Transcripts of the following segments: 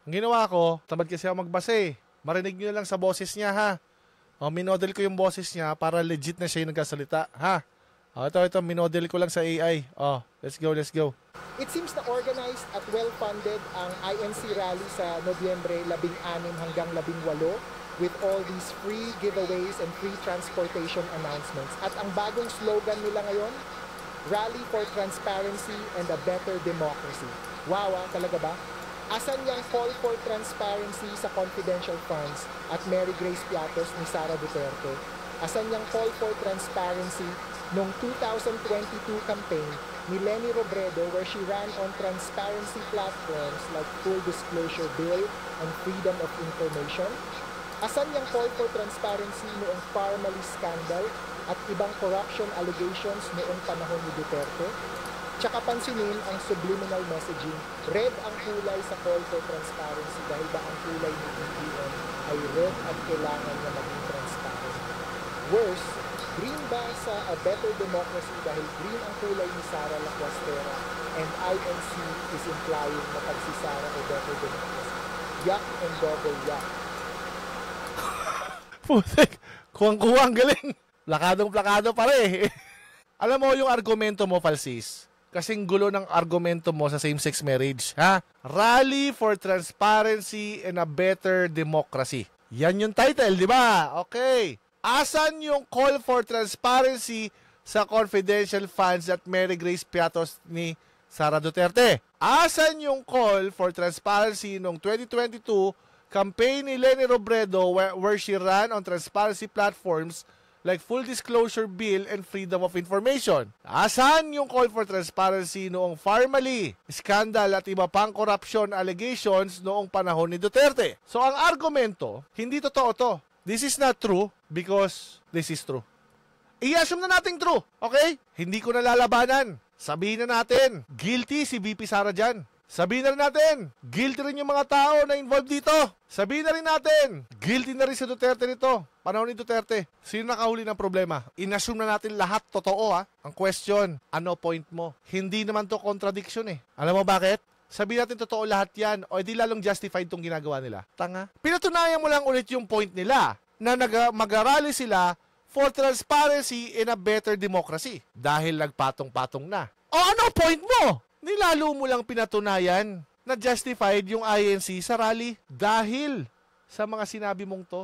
Ang ginawa ko, tamad kasi ako magbasa eh. Marinig nyo lang sa boses niya ha. O, minodel ko yung boses niya para legit na siya yung nagkasalita ha. O, ito, minodel ko lang sa AI. O, let's go. It seems na organized at well-funded ang INC rally sa Nobyembre 16 hanggang 18 with all these free giveaways and free transportation announcements. At ang bagong slogan nila ngayon, Rally for Transparency and a Better Democracy. Wow, talaga ba? Asan yung call for transparency sa confidential funds at Mary Grace Piatos ni Sara Duterte? Asan yung call for transparency nung 2022 campaign ni Leni Robredo where she ran on transparency platforms like Full Disclosure Bill and Freedom of Information? Asan yung call for transparency noong Parmali scandal at ibang corruption allegations noong panahon ni Duterte? Tsaka pansinin ang subliminal messaging, red ang kulay sa call for transparency dahil ba ang kulay ni BBM ay red at kailangan na maging transparent. Worse, green ba sa a better democracy dahil green ang kulay ni Sara Lacuastera and INC is implying na pag si Sara ay better democracy. Yak and double yak. Putik, kuwang-kuwang galing. Plakadong-plakado pare. Alam mo yung argumento mo, Falsis? Kasing gulo ng argumento mo sa same-sex marriage, ha? Rally for Transparency and a Better Democracy. Yan yung title, di ba? Okay. Asan yung call for transparency sa confidential funds at Mary Grace Piatos ni Sara Duterte? Asan yung call for transparency noong 2022 campaign ni Leni Robredo where she ran on transparency platforms like Full Disclosure Bill and Freedom of Information? Asan yung call for transparency noong Parmali scandal at iba pang corruption allegations noong panahon ni Duterte? So ang argumento, hindi totoo to. This is not true because this is true. I-assume na natin true, okay? Hindi ko nalalabanan. Sabihin na natin, guilty si VP Sara dyan. Sabihin na rin natin, guilty rin yung mga tao na involved dito. Sabihin na rin natin, guilty na rin si Duterte nito. Panahon ni Duterte. Sino nakahuli ng problema? Inassume na natin lahat totoo ha. Ang question, ano point mo? Hindi naman to contradiction eh. Alam mo bakit? Sabihin natin totoo lahat yan o edi lalong justified tong ginagawa nila. Tanga. Pinatunayan mo lang ulit yung point nila na mag-arali sila for transparency in a better democracy. Dahil nagpatong-patong na. O ano point mo? Nilalo mo lang pinatunayan na justified yung INC sa rally dahil sa mga sinabi mong to.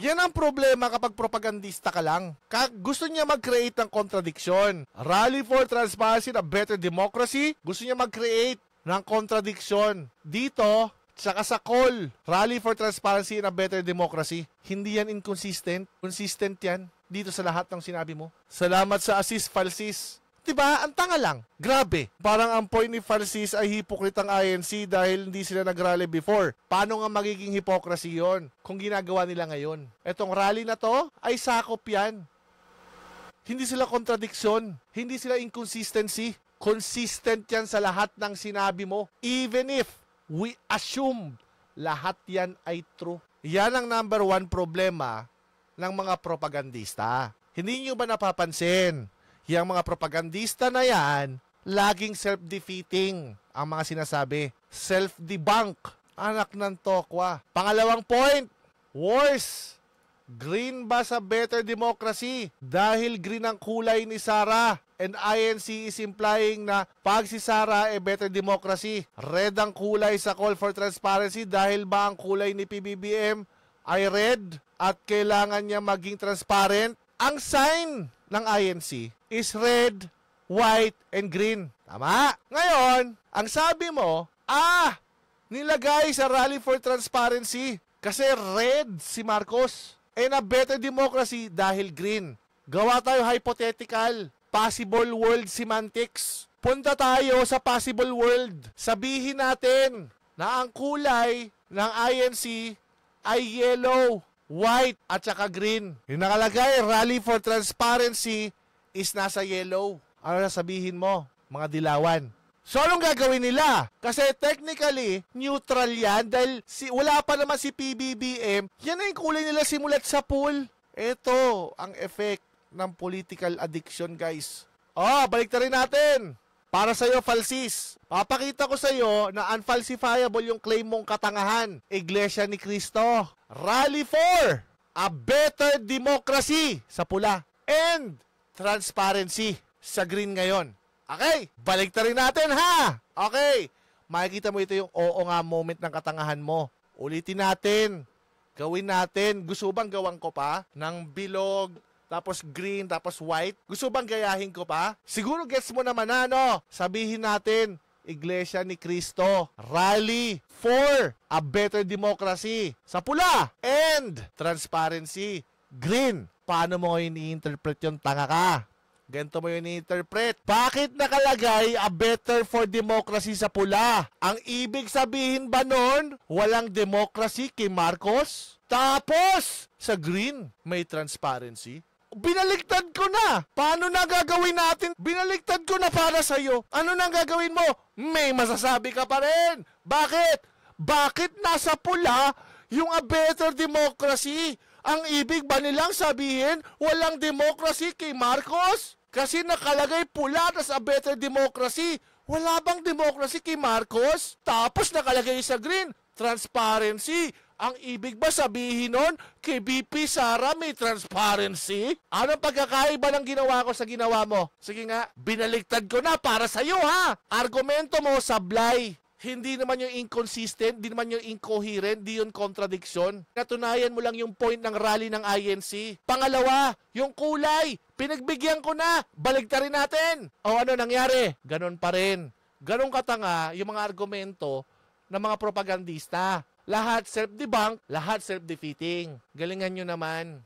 Yan ang problema kapag propagandista ka lang. Gusto niya mag-create ng contradiction. Rally for transparency na better democracy, gusto niya mag-create ng contradiction. Dito, tsaka sa call, rally for transparency na better democracy. Hindi yan inconsistent. Consistent yan dito sa lahat ng sinabi mo. Salamat sa assist, Falsis. Diba? Ang tanga lang. Grabe. Parang ang point ni Falsis ay hypocrite ang INC dahil hindi sila nag-rally before. Paano nga magiging hypocrisy yon kung ginagawa nila ngayon? Etong rally na to ay sakop yan. Hindi sila contradiction. Hindi sila inconsistency. Consistent yan sa lahat ng sinabi mo. Even if we assume lahat yan ay true. Yan ang number one problema ng mga propagandista. Hindi nyo ba napapansin? Yang mga propagandista na yan, laging self-defeating ang mga sinasabi. Self-debunk. Anak ng tokwa. Pangalawang point, worse. Green ba sa better democracy? Dahil green ang kulay ni Sara. And INC is implying na pag si Sara better democracy. Red ang kulay sa call for transparency dahil ba ang kulay ni PBBM ay red at kailangan niya maging transparent? Ang sign ng INC is red, white, and green. Tama? Ngayon, ang sabi mo, nilagay sa rally for transparency kasi red si Marcos. And a better democracy dahil green. Gawa tayo hypothetical. Possible world semantics. Punta tayo sa possible world. Sabihin natin na ang kulay ng INC ay yellow, white, at saka green. Yung nakalagay, rally for transparency is nasa yellow. Ano na sabihin mo, mga dilawan? So, anong gagawin nila? Kasi technically, neutral yan dahil wala pa naman si PBBM. Yan na yung kulay nila simulat sa pool. Ito ang effect ng political addiction, guys. Balik na rin natin. Para sa'yo, Falsis. Papakita ko sa'yo na unfalsifiable yung claim mong katangahan. Iglesia ni Cristo. Rally for a better democracy sa pula and transparency sa green ngayon. Okay, balik rin natin ha. Okay, makikita mo ito yung oo nga moment ng katangahan mo. Ulitin natin. Gawin natin. Gusto bang gawan ko pa ng bilog, tapos green, tapos white? Gusto bang gayahin ko pa? Siguro gets mo naman na, no? Sabihin natin, Iglesia ni Cristo, rally for a better democracy sa pula and transparency, green. Paano mo ini-interpret yung tanga ka? Ganito mo yun i-interpret. Bakit nakalagay a better for democracy sa pula? Ang ibig sabihin ba nun, walang democracy kay Marcos? Tapos, sa green, may transparency? Binaligtad ko na. Paano na gagawin natin? Binaligtad ko na para sa'yo. Ano na gagawin mo? May masasabi ka pa rin. Bakit? Bakit nasa pula yung a better democracy? Ang ibig ba nilang sabihin, walang democracy kay Marcos? Kasi nakalagay pula tas a better democracy. Wala bang democracy kay Marcos? Tapos nakalagay sa green, transparency. Ang ibig ba sabihin nun, kay BP Sara may transparency? Anong pagkakaiba ng ginawa ko sa ginawa mo? Sige nga, binaligtad ko na para sa'yo ha. Argumento mo sablay. Hindi naman yung inconsistent, hindi naman yung incoherent, di yung contradiction. Natunayan mo lang yung point ng rally ng INC. Pangalawa, yung kulay. Pinagbigyan ko na. Baligtarin natin. O ano nangyari? Ganon pa rin. Ganon katanga yung mga argumento ng mga propagandista. Lahat self-debunk, lahat self-defeating. Galingan nyo naman.